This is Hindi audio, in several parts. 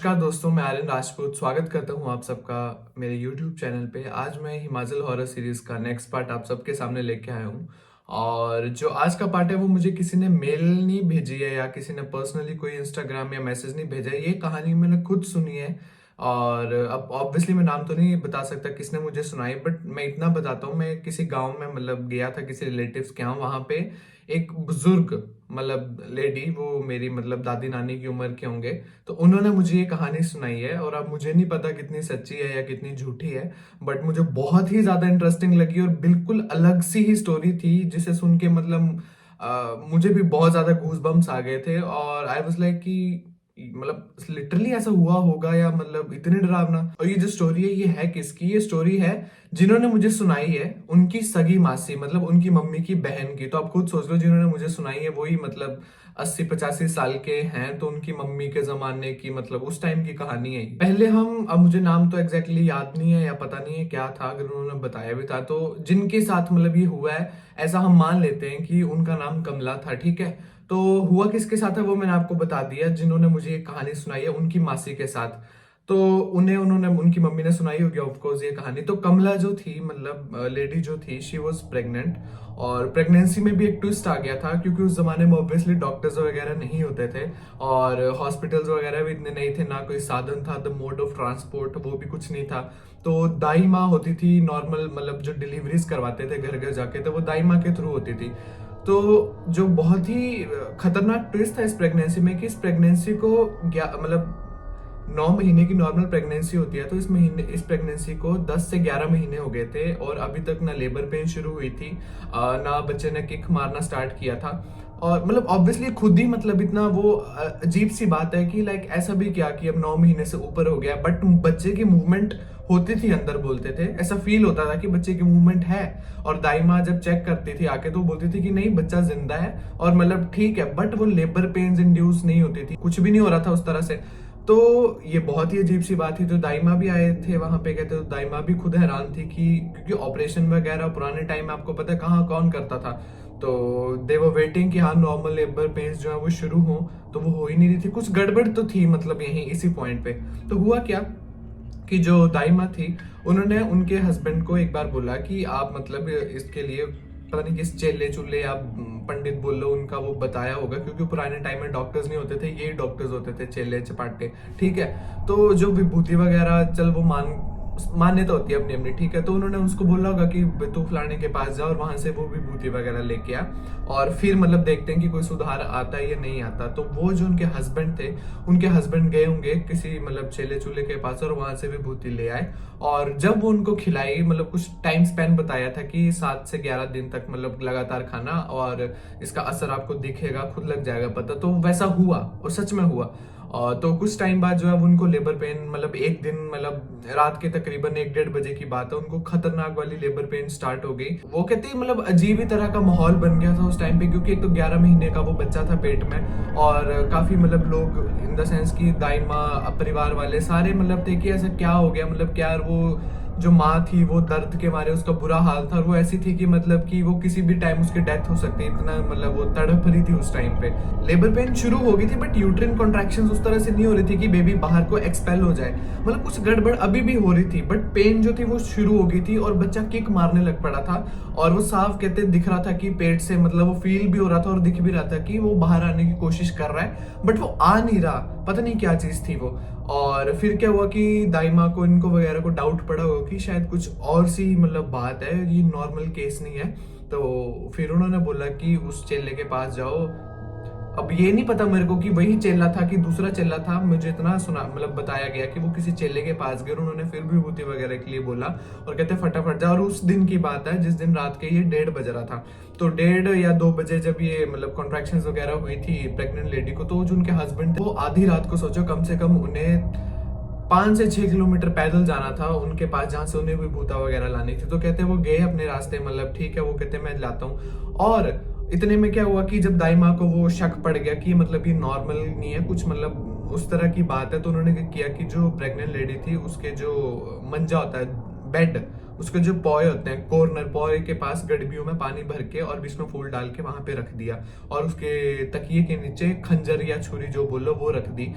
नमस्कार दोस्तों, मैं आर्यन राजपूत स्वागत करता हूं आप सबका मेरे यूट्यूब चैनल पे। आज मैं हिमाचल हॉरर सीरीज का नेक्स्ट पार्ट आप सबके सामने लेके आया हूं। और जो आज का पार्ट है वो मुझे किसी ने मेल नहीं भेजी है या किसी ने पर्सनली कोई इंस्टाग्राम या मैसेज नहीं भेजा है। ये कहानी मैंने खुद सुनी है। और अब ऑब्वियसली मैं नाम तो नहीं बता सकता किसने मुझे सुनाई, बट मैं इतना बताता हूँ। मैं किसी गाँव में गया था किसी रिलेटिव्स के यहाँ। वहाँ पे एक बुजुर्ग लेडी, वो मेरी दादी नानी की उम्र के होंगे, तो उन्होंने मुझे ये कहानी सुनाई है। और अब मुझे नहीं पता कितनी सच्ची है या कितनी झूठी है, बट मुझे बहुत ही ज्यादा इंटरेस्टिंग लगी और बिल्कुल अलग सी ही स्टोरी थी, जिसे सुन के मुझे भी बहुत ज्यादा गूज बम्स आ गए थे। और आई वाज लाइक कि लिटरली ऐसा हुआ होगा या इतने डरावना। और ये जो स्टोरी है ये है किसकी? ये स्टोरी है जिन्होंने मुझे सुनाई है उनकी सगी मासी, उनकी मम्मी की बहन की। तो आप खुद सोच लो, जिन्होंने मुझे सुनाई है वही 80-85 साल के हैं, तो उनकी मम्मी के जमाने की उस टाइम की कहानी है। पहले हम, अब मुझे नाम तो एग्जैक्टली याद नहीं है या पता नहीं है क्या था, अगर उन्होंने बताया भी था तो जिनके साथ ये हुआ है, ऐसा हम मान लेते हैं कि उनका नाम कमला था, ठीक है। तो हुआ किसके साथ है वो मैंने आपको बता दिया। जिन्होंने मुझे ये कहानी सुनाई है उनकी मासी के साथ, तो उन्होंने उनकी मम्मी ने सुनाई होगी ऑफकोर्स ये कहानी। तो कमला जो थी, लेडी जो थी, शी वॉज प्रेग्नेंट। और प्रेगनेंसी में भी एक ट्विस्ट आ गया था, क्योंकि उस जमाने में ऑब्वियसली डॉक्टर्स वगैरह नहीं होते थे और हॉस्पिटल्स वगैरह भी इतने नहीं थे, ना कोई साधन था, द मोड ऑफ ट्रांसपोर्ट वो भी कुछ नहीं था। तो दाई माँ होती थी नॉर्मल, जो डिलीवरीज करवाते थे घर घर जाके, तो वो दाई माँ के थ्रू होती थी। तो जो बहुत ही खतरनाक ट्विस्ट था इस प्रेगनेंसी में, कि इस प्रेगनेंसी को 9 महीने की नॉर्मल प्रेगनेंसी होती है, तो इस प्रेगनेंसी को 10 से 11 महीने हो गए थे और अभी तक ना लेबर पेन शुरू हुई थी, ना बच्चे ने किक मारना स्टार्ट किया था। और ऑब्वियसली खुद ही इतना वो अजीब सी बात है कि ऐसा भी क्या कि अब 9 महीने से ऊपर हो गया, बट बच्चे की मूवमेंट होती थी, अंदर बोलते थे, ऐसा फील होता था कि बच्चे की मूवमेंट है। और दाई माँ जब चेक करती थी आके, तो बोलती थी कि नहीं, बच्चा जिंदा है और ठीक है, बट वो लेबर पेन्स इंड्यूस नहीं होती थी, कुछ भी नहीं हो रहा था उस तरह से। तो ये बहुत ही अजीब सी बात थी। तो दाई माँ भी आए थे वहां पे, कहते, तो दाई माँ भी खुद हैरान थी कि क्योंकि ऑपरेशन वगैरह पुराने टाइम में आपको पता है कहाँ कौन करता था। तो दे वर वेटिंग कि हाँ नॉर्मल लेबर पेन्स जो है वो शुरू हो, तो वो हो ही नहीं रही थी, कुछ गड़बड़ तो थी यहीं इसी पॉइंट पे। तो हुआ क्या कि जो दाई माँ थी, उन्होंने उनके हस्बैंड को एक बार बोला कि आप इसके लिए पता नहीं किस चेले चूल्हे या पंडित बोल लो, उनका वो बताया होगा, क्योंकि पुराने टाइम में डॉक्टर्स नहीं होते थे, ये डॉक्टर्स होते थे, चेले चपाटे, ठीक है। तो जो विभूति वगैरह, चल वो मान्यता होती है अपनी अपनी, ठीक है। तो उन्होंने उसको बोला होगा कि तू फलाने के पास जा और वहां से वो विभूति वगैरह लेके आ, और फिर देखते हैं कि कोई सुधार आता है या नहीं आता। तो वो जो उनके हस्बैंड थे, उनके हस्बैंड गए होंगे किसी चेले चूल्हे के पास और वहां से विभूति ले आए। और जब वो उनको खिलाई, कुछ टाइम स्पेन बताया था कि 7 से 11 दिन तक लगातार खाना, और इसका असर आपको दिखेगा, खुद लग जाएगा पता। तो वैसा हुआ और सच में हुआ। और तो कुछ टाइम बाद जो है उनको लेबर पेन, एक दिन रात के तकरीबन 1-1:30 बजे की बात है, उनको खतरनाक वाली लेबर पेन स्टार्ट हो गई। वो कहते हैं अजीब ही तरह का माहौल बन गया था उस टाइम पे, क्योंकि एक तो 11 महीने का वो बच्चा था पेट में, और काफी लोग इन द सेंस की दाई माँ, परिवार वाले सारे थे कि ऐसा क्या हो गया, क्या वो जो माँ थी वो दर्द के मारे, उसका बुरा हाल था, और वो ऐसी थी कि वो किसी भी टाइम उसकी डेथ हो सकती है, इतना वो तड़प रही थी उस टाइम पे। लेबर पेन शुरू हो गई थी, बट यूट्रिन कॉन्ट्रैक्शंस उस तरह से नहीं हो रही थी कि बेबी बाहर को एक्सपेल हो जाए, कुछ गड़बड़ अभी भी हो रही थी, बट पेन जो थी वो शुरू हो गई थी और बच्चा किक मारने लग पड़ा था। और वो साफ कहते दिख रहा था कि पेट से वो फील भी हो रहा था और दिख भी रहा था कि वो बाहर आने की कोशिश कर रहा है, बट वो आ नहीं रहा, पता नहीं क्या चीज थी वो। और फिर क्या हुआ कि दाई माँ को, इनको वगैरह को डाउट पड़ा होगा कि शायद कुछ और सी बात है, ये नॉर्मल केस नहीं है। तो फिर उन्होंने बोला कि उस चेले के पास जाओ। अब ये नहीं पता मेरे को कि वही चेला था कि दूसरा चेला था, मुझे इतना सुना बताया गया कि वो किसी चेले के पास गए, उन्होंने फिर भी विभूति वगैरह के लिए बोला और कहते फटाफट जा। और उस दिन की बात है जिस दिन रात के ये 1:30 बज रहा था। तो 1:30 या 2 बजे जब ये कॉन्ट्रैक्शंस वगैरह हुई थी प्रेग्नेंट लेडी को, तो जो उनके हस्बैंड थे वो आधी रात को, सोचो कम से कम उन्हें 5 से 6 किलोमीटर पैदल जाना था उनके पास, जहां से उन्हें विभूता वगैरह लानी थी। तो कहते वो गए अपने रास्ते, ठीक है, वो कहते मैं लाता हूँ। और इतने में क्या हुआ कि जब दाई माँ को वो शक पड़ गया कि ये नॉर्मल नहीं है कुछ, उस तरह की बात है, तो उन्होंने क्या किया कि जो प्रेग्नेंट लेडी थी उसके जो मंजा होता है, बेड, उसके जो पॉय होते हैं, कॉर्नर पॉय के पास गड़बियों में पानी भर के और बीच में फूल डाल के वहां पे रख दिया, और उसके तकिए के नीचे खंजर या छुरी जो बोलो वो रख दी।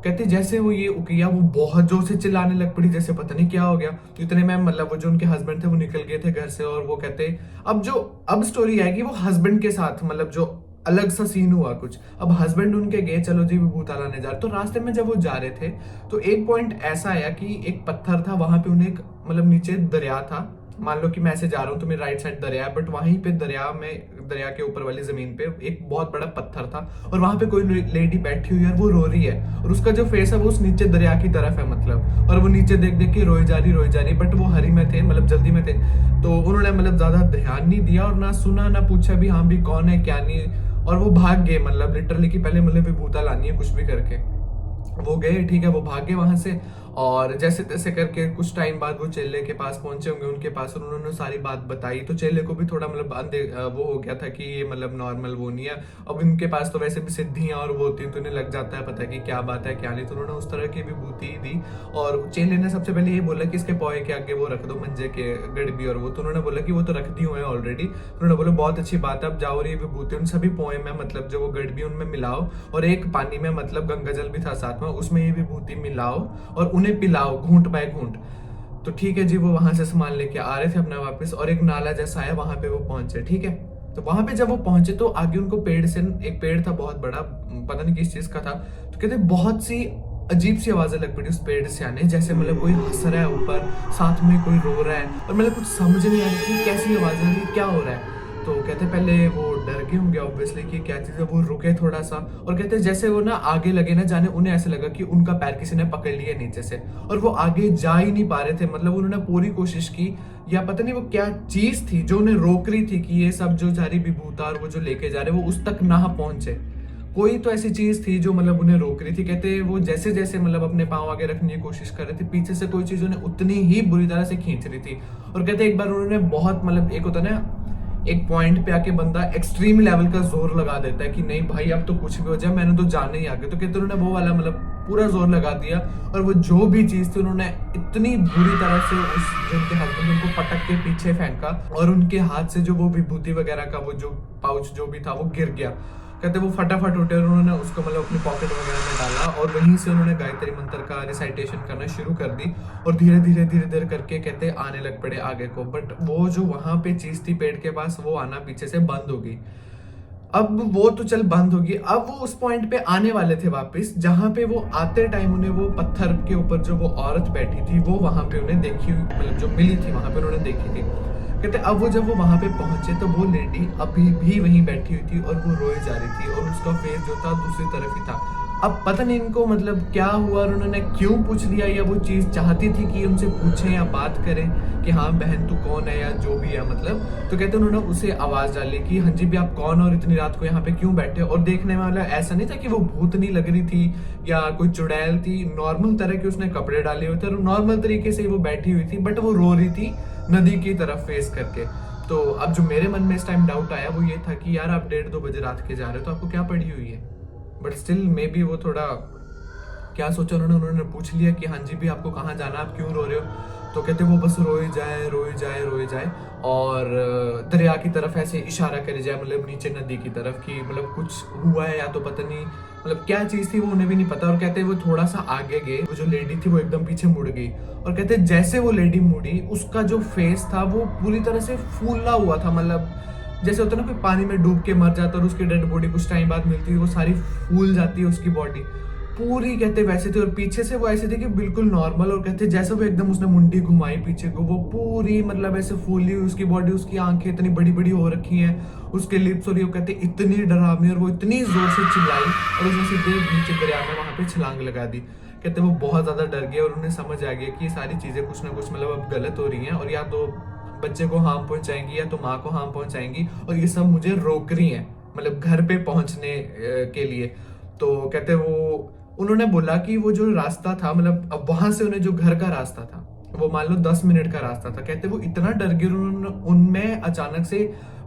कहते जैसे वो ये किया, वो बहुत जोर से चिल्लाने लग पड़ी, जैसे पता नहीं क्या हो गया। इतने में मतलब वो जो उनके हस्बैंड थे वो निकल गए थे घर से, और वो कहते अब स्टोरी आएगी वो हस्बैंड के साथ, मतलब जो अलग सा सीन हुआ कुछ। अब हस्बैंड उनके गए, चलो जी विभूता लाने जा रहे, तो रास्ते में जब वो जा रहे थे तो एक पॉइंट ऐसा आया कि एक पत्थर था वहां पे, उन्हें मतलब नीचे दरिया था। मान लो कि मैं ऐसे जा रहा हूँ तो मेरे राइट साइड दरिया है, बट वहीं पे दरिया के ऊपर वाली जमीन पे एक बहुत बड़ा पत्थर था, और वहां पे कोई लेडी बैठी हुई है और वो रो रही है, और उसका जो फेस है वो उस नीचे दरिया की तरफ है मतलब, और वो नीचे देख देख के रोई जा रही, बट वो हरी में थे, मतलब जल्दी में थे, तो उन्होंने मतलब ज्यादा ध्यान नहीं दिया और ना सुना ना पूछा भी हाँ भी कौन है क्या नहीं, और वो भाग गए, मतलब लिटरली कि पहले मतलब विभूता लानी है कुछ भी करके। वो गए, ठीक है, वो भागे वहां से, और जैसे तैसे करके कुछ टाइम बाद वो चेले के पास पहुंचे होंगे, उनके पास, और उन्होंने सारी बात बताई, तो चेले को भी थोड़ा मतलब वो हो गया था कि ये मतलब नॉर्मल वो नहीं है, अब इनके पास तो वैसे भी सिद्धियां और वो होती हैं, तो इन्हें लग जाता है पता कि क्या बात है क्या नहीं, तो उन्होंने उस तरह की विभूति दी। और चेले ने सबसे पहले ये बोला कि इसके पौए के आगे वो रख दो, मंजे के गड़बी, और वो तो उन्होंने बोला कि वो तो रख दी हुए हैं ऑलरेडी। उन्होंने बोला बहुत अच्छी बात है, अब जाओ और ये विभूति उन सभी पोए में, मतलब जो वो गड़बी उनमें मिलाओ, और एक पानी में, मतलब गंगा जल भी था साथ में, उसमें ये विभूति मिलाओ और उन्हें पिलाओ घूंट बाय घूंट। तो ठीक है जी, वो वहां से सामान लेके आ रहे थे अपना वापस, और एक नाला जैसा है वहां पे वो पहुंचे, ठीक है। तो वहां पे जब वो पहुंचे तो आगे उनको एक पेड़ था बहुत बड़ा, पता नहीं किस चीज का था, तो कहते बहुत सी अजीब सी आवाजें लग पड़ी उस पेड़ से आने, जैसे मतलब कोई हंस रहा है ऊपर, साथ में कोई रो रहा है, और मतलब कुछ समझ नहीं आ रही कि कैसी आवाजें हैं, क्या हो रहा है। तो कहते पहले वो डर गए होंगे ऑब्वियसली कि क्या चीज है, वो रुके थोड़ा सा, और कहते जैसे वो ना आगे लगे ना जाने, उन्हें ऐसे लगा कि उनका पैर किसी ने पकड़ लिया नीचे से, और वो आगे जा ही नहीं पा रहे थे, मतलब उन्होंने पूरी कोशिश की, या पता नहीं वो क्या चीज थी जो उन्हें रोक रही थी कि ये सब जो जा रही विभूता और वो जो लेके जा रहे वो उस तक ना पहुंचे। कोई तो ऐसी चीज थी जो मतलब उन्हें रोक रही थी। कहते वो जैसे जैसे मतलब अपने पांव आगे रखने की कोशिश कर रहे थे, पीछे से कोई चीज उन्हें उतनी ही बुरी तरह से खींच रही थी। और कहते एक बार उन्होंने बहुत, मतलब एक होता ना, एक पॉइंट पे आके बंदा एक्सट्रीम लेवल का जोर लगा देता है कि नहीं भाई अब तो कुछ भी हो जाए, मैंने तो जाने ही आगे, तो कहते उन्होंने वो वाला मतलब पूरा जोर लगा दिया, और वो जो भी चीज थी उन्होंने इतनी बुरी तरह से उस जिनके हस्बैंड उनको पटक के पीछे फेंका, और उनके हाथ से जो वो विभूति वगैरह का वो जो पाउच जो भी था वो गिर गया। कहते वो फटाफट उठे और उन्होंने उसको मतलब अपनी पॉकेट वगैरह में डाला, और वहीं से उन्होंने गायत्री मंत्र का रिसाइटेशन करना शुरू कर दी, और धीरे धीरे करके कहते आने लग पड़े आगे को। बट वो जो वहां पे चीज थी पेड़ के पास, वो आना पीछे से बंद हो गई। अब वो तो चल बंद होगी, अब वो उस पॉइंट पे आने वाले थे वापस, जहां पे वो आते टाइम उन्हें वो पत्थर के ऊपर जो वो औरत बैठी थी वो वहां पे उन्हें देखी, मतलब जो मिली थी वहां पे उन्होंने देखी थी। कहते अब वो जब वो वहां पे पहुंचे तो वो लेडी अभी भी वहीं बैठी हुई थी, और वो रोए जा रही थी, और उसका फेस जो था दूसरी तरफ ही था। अब पता नहीं इनको मतलब क्या हुआ, और उन्होंने क्यों पूछ लिया, या वो चीज चाहती थी कि उनसे पूछें या बात करें कि हाँ बहन तू कौन है या जो भी है मतलब। तो कहते उन्होंने उसे आवाज डाली कि हाँ जी भी आप कौन, और इतनी रात को यहाँ पे क्यों बैठे। और देखने में मतलब ऐसा नहीं था कि वो भूतनी लग रही थी या कोई चुड़ैल थी, नॉर्मल तरह के उसने कपड़े डाले हुए थे, और नॉर्मल तरीके से वो बैठी हुई थी, बट वो रो रही थी नदी की तरफ फेस करके। तो अब जो मेरे मन में इस टाइम डाउट आया वो ये था कि यार आप 1:30-2 बजे रात के जा रहे हो तो आपको क्या पड़ी हुई है, बट स्टिल मे बी वो थोड़ा क्या सोचा उन्होंने पूछ लिया कि हाँ जी भी आपको कहाँ जाना, आप क्यों रो रहे हो। तो कहते वो बस रोए जाए और दरिया की तरफ ऐसे इशारा करे जाए, मतलब नीचे नदी की तरफ, कि मतलब कुछ हुआ है या तो पता नहीं मतलब क्या चीज थी वो उन्हें भी नहीं पता। और कहते वो थोड़ा सा आगे गए, वो जो लेडी थी वो एकदम पीछे मुड़ गई, और कहते जैसे वो लेडी मुड़ी उसका जो फेस था वो पूरी तरह से फूला हुआ था, मतलब जैसे होता है ना कोई पानी में डूब के मर जाता है और उसकी डेड बॉडी कुछ टाइम बाद मिलती है, वो सारी फूल जाती है उसकी बॉडी पूरी, कहते वैसे थे। और पीछे से वो ऐसे थे कि बिल्कुल नॉर्मल, और कहते जैसे वो एकदम उसने मुंडी घुमाई पीछे को, वो पूरी मतलब ऐसे फूली हुई उसकी बॉडी, उसकी आंखें इतनी बड़ी बड़ी हो रखी हैं, उसके लिप्स, और ये कहते इतनी डरावनी, और वो इतनी जोर से चिल्लाई और उसने सीधे नीचे दरिया में वहां पे छलांग लगा दी। कहते वो बहुत ज्यादा डर गए, और उन्हें समझ आ गया कि ये सारी चीजें कुछ ना कुछ मतलब अब गलत हो रही हैं, और या तो बच्चे को हार्म पहुंचाएंगी या तो माँ को हार्म पहुंचाएंगी, और ये सब मुझे रोक रही हैं मतलब घर पे पहुंचने के लिए। तो कहते वो उन्होंने बोला कि वो जो रास्ता था, मतलब अब वहां से उन्हें जो घर का रास्ता था वो मान लो 10 मिनट का रास्ता था। कहते वो इतना डर गए, उनमें अचानक से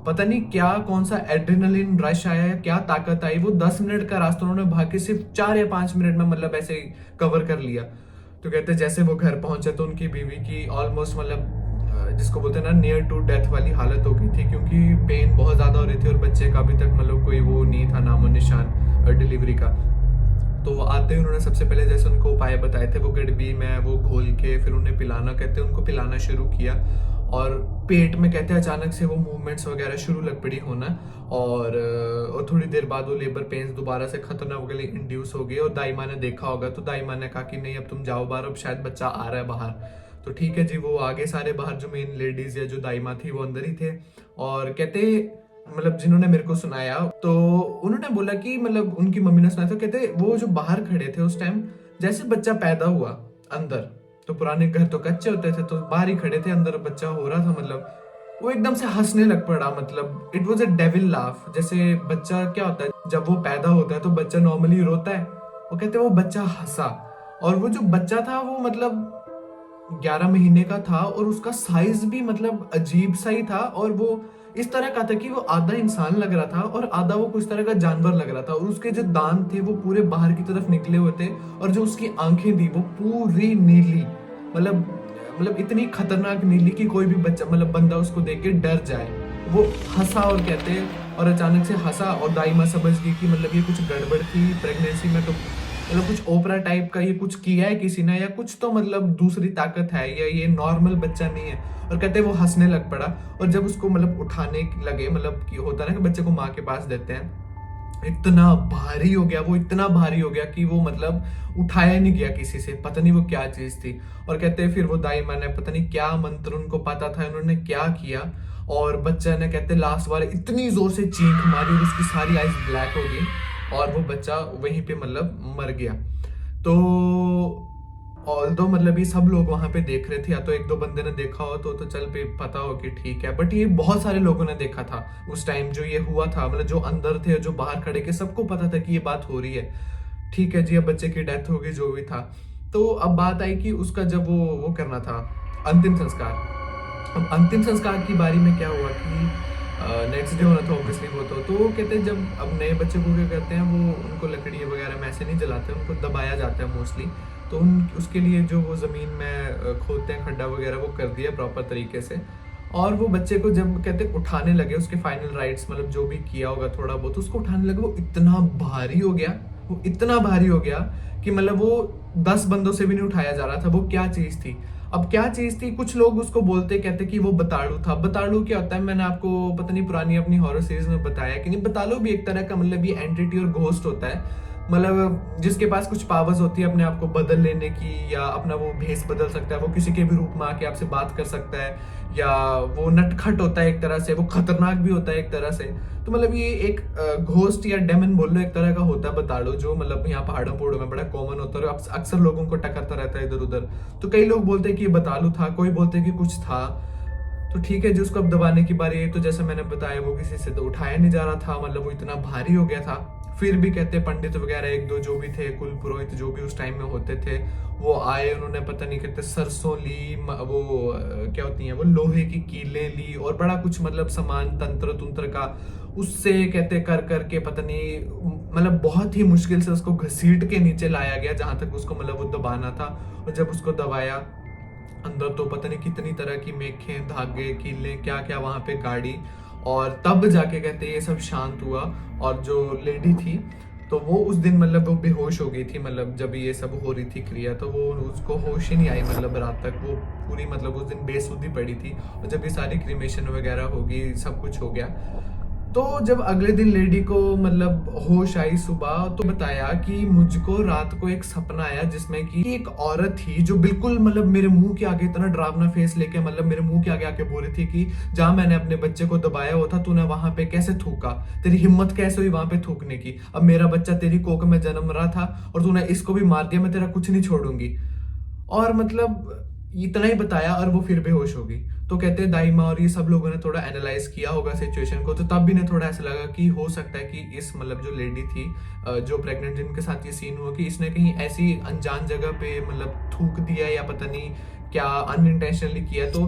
पता नहीं क्या कौन सा एड्रेनलिन रश आया या क्या ताकत आई, वो 10 मिनट का रास्ता उन्होंने भाग के सिर्फ 4 या 5 मिनट में मतलब ऐसे कवर कर लिया। तो कहते जैसे वो घर पहुंचे तो उनकी बीवी की ऑलमोस्ट मतलब जिसको बोलते हैं ना नियर टू डेथ वाली हालत हो गई थी, क्योंकि पेन बहुत ज्यादा हो रही थी, और बच्चे का अभी तक मतलब कोई वो नहीं था नामो निशान डिलीवरी का। तो आते ही उन्होंने सबसे पहले जैसे उनको उपाय बताए थे वो गड़बी में वो घोल के फिर उन्हें पिलाना, कहते उनको पिलाना शुरू किया। और पेट में कहते अचानक से वो मूवमेंट्स वगैरह शुरू लग पड़ी होना। और थोड़ी देर बाद वो लेबर पेन्स दोबारा से खतरनाक वाले इंड्यूस हो गए। और दाई माँ ने देखा होगा तो दाई माँ ने कहा कि नहीं अब तुम जाओ बाहर, अब शायद बच्चा आ रहा है बाहर। तो ठीक है जी, वो आगे सारे बाहर, जो मेन लेडीज या जो दाई माँ थी वो अंदर ही थे। और कहते मतलब जिन्होंने मेरे को सुनाया तो उन्होंने बोला कि मतलब उनकी मम्मी ने सुनाया, तो कहते वो जो बाहर खड़े थे उस टाइम, जैसे बच्चा पैदा हुआ अंदर, तो पुराने घर तो कच्चे होते थे तो बाहर ही खड़े थे, अंदर बच्चा हो रहा था, मतलब वो एकदम से हंसने लग पड़ा। मतलब it was a devil laugh. जैसे बच्चा क्या होता है जब वो पैदा होता है तो बच्चा नॉर्मली रोता है, वो कहते वो बच्चा हंसा। और वो जो बच्चा था वो मतलब 11 महीने का था और उसका साइज भी मतलब अजीब सा ही था। और वो इस तरह का था कि वो आधा इंसान लग रहा था और आधा वो कुछ तरह का जानवर लग रहा था। और उसके जो दांत थे वो पूरे बाहर की तरफ निकले हुए थे। और जो उसकी आंखें थी वो पूरी नीली, मतलब इतनी खतरनाक नीली कि कोई भी बच्चा मतलब बंदा उसको देख के डर जाए। वो हंसा और कहते और अचानक से हंसा और दाई माँ समझ गई कि मतलब ये कुछ गड़बड़ थी प्रेगनेंसी में, तो मतलब कुछ ओपरा टाइप का ये कुछ किया है किसी ने, या कुछ तो मतलब दूसरी ताकत है, या ये नॉर्मल बच्चा नहीं है। और कहते वो हंसने लग पड़ा। और जब उसको मतलब उठाने लगे, मतलब कि होता है ना कि बच्चे को माँ के पास देते हैं, इतना भारी हो गया वो, इतना भारी हो गया कि वो मतलब उठाया नहीं गया किसी से, पता नहीं वो क्या चीज थी। और कहते हैं फिर वो दाई माँ ने पता नहीं क्या मंत्र उनको पता था, उन्होंने क्या किया। और बच्चा ने कहते लास्ट बार इतनी जोर से चीख मारी और उसकी सारी आइज ब्लैक हो गई और वो बच्चा वहीं पे मतलब मर गया। तो ऑल दो मतलब ये सब लोग वहां पे देख रहे थे, या तो एक दो बंदे ने देखा हो तो चल पे पता हो कि ठीक है, बट ये बहुत सारे लोगों ने देखा था उस टाइम जो ये हुआ था। मतलब जो अंदर थे जो बाहर खड़े के सबको पता था कि ये बात हो रही है। ठीक है जी, अब बच्चे की डेथ हो गई जो भी था। तो अब बात आई कि उसका जब वो करना था अंतिम संस्कार। अब अंतिम संस्कार की बारी में क्या हुआ कि नेक्स्ट डे होना था ऑब्वियसली वो तो वो कहते हैं जब अब नए बच्चे को क्या करते हैं वो उनको लकड़ी वगैरह में ऐसे नहीं जलाते, उनको दबाया जाता है मोस्टली। तो उन उसके लिए जो वो ज़मीन में खोदते हैं खड्डा वगैरह वो कर दिया प्रॉपर तरीके से। और वो बच्चे को जब कहते उठाने लगे, उसके फाइनल राइट्स मतलब जो भी किया होगा थोड़ा बहुत उसको उठाने लगे, वो इतना भारी हो गया, वो इतना भारी हो गया कि मतलब वो 10 बंदों से भी नहीं उठाया जा रहा था। वो क्या चीज़ थी, अब क्या चीज थी, कुछ लोग उसको बोलते कहते कि वो बताड़ू था। बताड़ू क्या होता है, मैंने आपको पता नहीं पुरानी अपनी हॉरर सीरीज में बताया कि नहीं, बताड़ू भी एक तरह का मतलब ये एंटिटी और घोस्ट होता है, मतलब जिसके पास कुछ पावर्स होती है अपने आप को बदल लेने की, या अपना वो भेस बदल सकता है, वो किसी के भी रूप में आके आपसे बात कर सकता है, या वो नटखट होता है एक तरह से, वो खतरनाक भी होता है एक तरह से। तो मतलब ये एक घोस्ट या डेमन बोल लो एक तरह का होता है बताड़ो, जो मतलब यहाँ पहाड़ों पहाड़ों में बड़ा कॉमन होता है और अक्सर लोगों को टकरता रहता है इधर उधर। तो कई लोग बोलते हैं कि ये बतालू था, कोई बोलते हैं कि कुछ था। तो ठीक है, जिसको अब दबाने की बारी है तो जैसे मैंने बताया वो किसी से तो उठाया नहीं जा रहा था, मतलब वो इतना भारी हो गया था। फिर भी कहते पंडित वगैरह एक दो जो भी थे, कुल पुरोहित जो भी उस टाइम में होते थे वो आए, उन्होंने पता नहीं कहते सरसों ली, वो क्या होती हैं वो लोहे की कीलें ली और बड़ा कुछ मतलब सामान तंत्र तंत्र का, उससे कहते कर करके पता नहीं मतलब बहुत ही मुश्किल से उसको घसीट के नीचे लाया गया जहां तक उसको मतलब वो दबाना था। और जब उसको दबाया अंदर तो पता नहीं कितनी तरह की मेखें धागे कीलें क्या क्या वहां पे गाड़ी, और तब जाके कहते ये सब शांत हुआ। और जो लेडी थी तो वो उस दिन मतलब वो बेहोश हो गई थी, मतलब जब ये सब हो रही थी क्रिया, तो वो उसको होश ही नहीं आई, मतलब रात तक वो पूरी मतलब उस दिन बेसुधी पड़ी थी। और जब ये सारी क्रिमेशन वगैरह होगी सब कुछ हो गया, तो जब अगले दिन लेडी को मतलब होश आई सुबह, तो बताया कि मुझको रात को एक सपना आया जिसमें कि एक औरत थी जो बिल्कुल मतलब मेरे मुंह के आगे इतना डरावना फेस लेके मतलब मेरे मुंह के आगे आके बोल रही थी कि जहां मैंने अपने बच्चे को दबाया हुआ था तूने वहां पे कैसे थूका, तेरी हिम्मत कैसे हुई वहां पे थूकने की, अब मेरा बच्चा तेरी कोख में जन्म रहा था और तूने इसको भी मार दिया, मैं तेरा कुछ नहीं छोड़ूंगी। और मतलब इतना ही बताया और वो फिर बेहोश हो गई। तो कहते हैं दाई माँ और ये सब लोगों ने थोड़ा एनालाइज किया होगा सिचुएशन को, तो तब भी ने थोड़ा ऐसा लगा कि हो सकता है कि इस मतलब जो लेडी थी जो प्रेग्नेंट जिनके साथ ये सीन हुआ, कि इसने कहीं ऐसी अनजान जगह पे मतलब थूक दिया या पता नहीं क्या अनइंटेंशनली किया। तो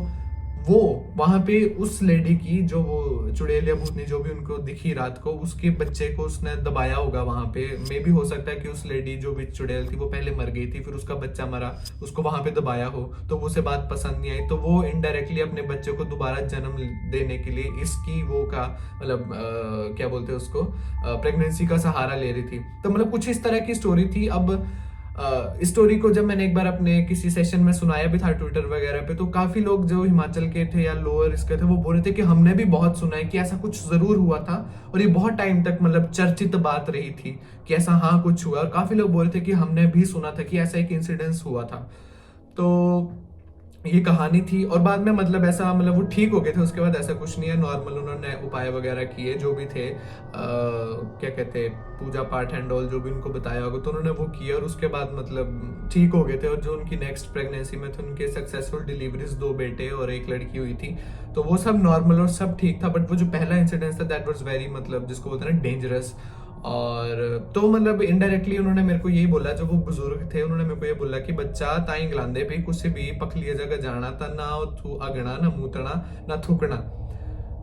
वो वहां पे उस लेडी की, जो वो चुड़ैल या भूतनी जो भी उनको दिखी रात को, उसके बच्चे को उसने दबाया होगा वहां पे। मे भी हो सकता है कि उस लेडी जो भी चुड़ैल थी वो पहले मर गई थी, फिर उसका बच्चा मरा, उसको वहां पे दबाया हो, तो वो उसे बात पसंद नहीं आई, तो वो इनडायरेक्टली अपने बच्चे को दोबारा जन्म देने के लिए इसकी वो का मतलब क्या बोलते हैं उसको, प्रेगनेंसी का सहारा ले रही थी। तो मतलब कुछ इस तरह की स्टोरी थी। अब इस स्टोरी को जब मैंने एक बार अपने किसी सेशन में सुनाया भी था ट्विटर वगैरह पे, तो काफी लोग जो हिमाचल के थे या लोअर इसके थे वो बोल रहे थे कि हमने भी बहुत सुना है कि ऐसा कुछ जरूर हुआ था, और ये बहुत टाइम तक मतलब चर्चित बात रही थी कि ऐसा हाँ कुछ हुआ, और काफी लोग बोल रहे थे कि हमने भी सुना था कि ऐसा एक इंसिडेंस हुआ था। तो ये कहानी थी, और बाद में मतलब ऐसा मतलब वो ठीक हो गए थे उसके बाद, ऐसा कुछ नहीं है, नॉर्मल उन्होंने उपाय वगैरह किए जो भी थे, क्या कहते हैं, पूजा पाठ एंड ऑल जो भी उनको बताया होगा, तो उन्होंने वो किया, और उसके बाद मतलब ठीक हो गए थे। और जो उनकी नेक्स्ट प्रेगनेंसी में थे उनके सक्सेसफुल डिलीवरीज, 2 बेटे और 1 लड़की हुई थी, तो वो सब नॉर्मल और सब ठीक था। बट वो जो पहला इंसिडेंस था दैट वाज वेरी मतलब जिसको बोलते हैं ना डेंजरस। और तो मतलब इनडायरेक्टली उन्होंने मेरे को यही बोला, जो वो बुजुर्ग थे उन्होंने मेरे को ये बोला कि बच्चा ताई गलांदे भी कुछ भी पखली जगह जाना था ना, तू अगना ना मूतना ना थूकना।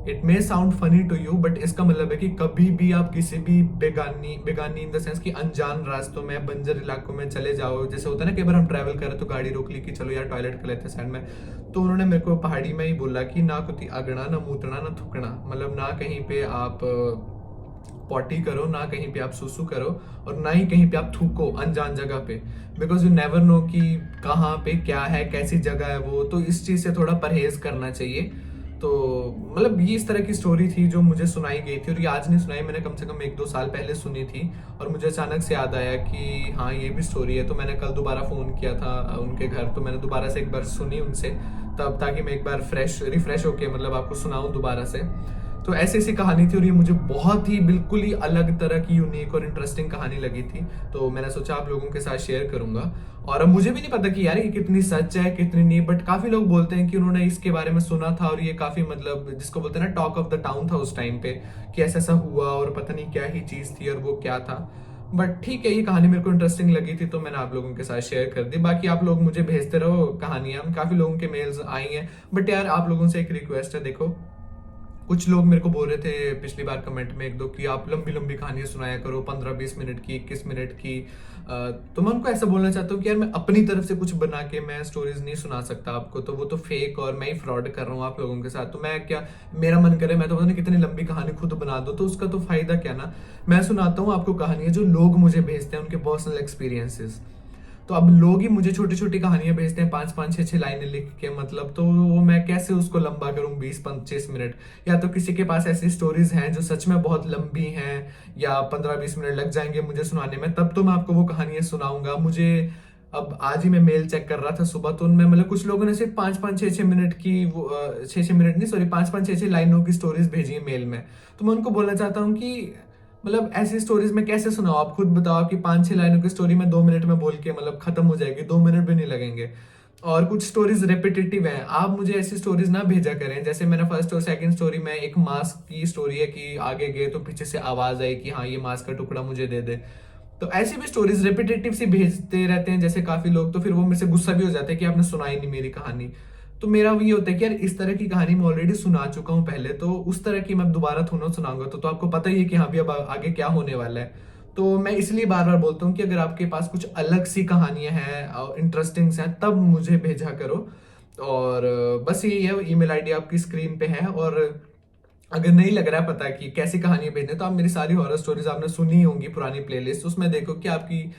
It may sound funny to you, but इसका मतलब है कि कभी भी आप किसी भी बेगानी बेगानी इन द सेंस कि अनजान रास्तों में, बंजर इलाकों में चले जाओ, जैसे होता है ना कई बार हम ट्रैवल करें तो गाड़ी रोक ली कि चलो यार टॉयलेट कर लेते साइड में, तो उन्होंने मेरे को पहाड़ी में ही बोला कि ना कुछ अगना ना मूतना ना थूकना, मतलब ना कहीं पे आप पॉटी करो, ना कहीं पे आप सुसु करो, और ना ही कहीं पे आप थूको अनजान जगह पे, बिकॉज यू नेवर नो कि कहाँ पे क्या है, कैसी जगह है वो, तो इस चीज से थोड़ा परहेज करना चाहिए। तो मतलब ये इस तरह की स्टोरी थी जो मुझे सुनाई गई थी, और ये आज नहीं सुनाई, मैंने कम से कम 1-2 साल पहले सुनी थी, और मुझे अचानक से याद आया कि हाँ ये भी स्टोरी है, तो मैंने कल दोबारा फोन किया था उनके घर, तो मैंने दोबारा से एक बार सुनी उनसे, तब ताकि मैं एक बार फ्रेश रिफ्रेश होके मतलब आपको सुनाऊं दोबारा से। तो ऐसी ऐसी कहानी थी, और ये मुझे बहुत ही बिल्कुल ही अलग तरह की यूनिक और इंटरेस्टिंग कहानी लगी थी, तो मैंने सोचा आप लोगों के साथ शेयर करूंगा। और अब मुझे भी नहीं पता कि यार ये कितनी सच है कितनी नहीं, बट काफी लोग बोलते हैं कि उन्होंने इसके बारे में सुना था, और ये काफी मतलब जिसको बोलते हैं ना टॉक ऑफ द टाउन था उस टाइम पे, कि ऐसा ऐसा हुआ और पता नहीं क्या ही चीज थी और वो क्या था। बट ठीक है, ये कहानी मेरे को इंटरेस्टिंग लगी थी तो मैंने आप लोगों के साथ शेयर कर दी। बाकी आप लोग मुझे भेजते रहो कहानियां, काफी लोगों के मेल्स आई हैं, बट यार आप लोगों से एक रिक्वेस्ट है, देखो कुछ लोग मेरे को बोल रहे थे पिछली बार कमेंट में एक दो कि आप लंबी लंबी कहानियां सुनाया करो, 15-20 मिनट की, 21 मिनट की। तो मैं उनको ऐसा बोलना चाहता हूँ कि यार मैं अपनी तरफ से कुछ बना के मैं स्टोरीज नहीं सुना सकता आपको, तो वो तो फेक और मैं ही फ्रॉड कर रहा हूँ आप लोगों के साथ। तो मैं क्या, मेरा मन करे मैं तो पता नहीं कितनी लंबी कहानी खुद बना दो, तो उसका तो फायदा क्या ना। मैं सुनाता हूँ आपको कहानियां जो लोग मुझे भेजते हैं, उनके पर्सनल एक्सपीरियंसेस। तो अब लोग ही मुझे छोटी छोटी कहानियां भेजते हैं, 5-5 6-6 लाइनें लिख के, मतलब तो वो मैं कैसे उसको लंबा करूं 20-25 मिनट। या तो किसी के पास ऐसी स्टोरीज हैं जो सच में बहुत लंबी हैं, या 15-20 मिनट लग जाएंगे मुझे सुनाने में, तब तो मैं आपको वो कहानियां सुनाऊंगा। मुझे अब आज ही मैं मेल चेक कर रहा था सुबह, तो उनमें मतलब कुछ लोगों ने सिर्फ 5-5 6-6 मिनट की वो 6-6 मिनट नहीं, सॉरी, 5-5 6-6 लाइनों की स्टोरीज भेजी है मेल में। तो मैं उनको बोलना चाहता हूँ कि मतलब ऐसी स्टोरीज में कैसे सुनाओ, आप खुद बताओ कि 5-6 लाइनों की स्टोरी में 2 मिनट में बोल के मतलब खत्म हो जाएगी, 2 मिनट भी नहीं लगेंगे। और कुछ स्टोरीज रेपिटेटिव हैं, आप मुझे ऐसी स्टोरीज ना भेजा करें। जैसे मैंने फर्स्ट और सेकंड स्टोरी में एक मास्क की स्टोरी है कि आगे गए तो पीछे से आवाज आई कि हाँ ये मास्क का टुकड़ा मुझे दे दे। तो ऐसी भी स्टोरीज रेपिटेटिव सी भेजते रहते हैं जैसे काफी लोग, तो फिर वो मेरे से गुस्सा भी हो जाते हैं कि आपने सुनाई नहीं मेरी कहानी। तो मेरा ये होता है कि यार इस तरह की कहानी मैं ऑलरेडी सुना चुका हूँ पहले, तो उस तरह की मैं दोबारा थोड़ा सुनाऊंगा, तो आपको पता ही है कि हाँ भी अब आगे क्या होने वाला है। तो मैं इसलिए बार बार बोलता हूँ कि अगर आपके पास कुछ अलग सी कहानियां हैं, इंटरेस्टिंग हैं, तब मुझे भेजा करो। और बस यही है, ईमेल आईडी आपकी स्क्रीन पे है। और अगर नहीं लग रहा है पता कि कैसी कहानियां भेजने, तो आप मेरी सारी हॉरर स्टोरीज आपने सुनी ही होंगी पुरानी प्लेलिस्ट, उसमें देखो कि आपकी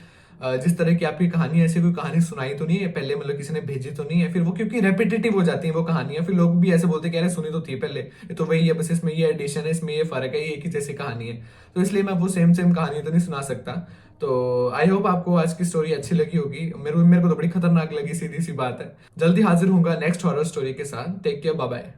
जिस तरह की आपकी कहानी, ऐसी कोई कहानी सुनाई तो नहीं है पहले, मतलब किसी ने भेजी तो नहीं है, फिर वो क्योंकि रेपिटेटिव हो जाती है वो कहानियां, फिर लोग भी ऐसे बोलते हैं कि अरे सुनी तो थी पहले, ये तो वही है, बस इसमें ये एडिशन है, इसमें ये फर्क है, ये एक ही जैसी कहानी है। तो इसलिए मैं वो सेम सेम कहानी तो नहीं सुना सकता। तो आई होप आपको आज की स्टोरी अच्छी लगी होगी, मेरे को तो बड़ी खतरनाक लगी, सीधी सी बात है। जल्दी हाजिर होऊंगा नेक्स्ट हॉरर स्टोरी के साथ। Take care, bye bye.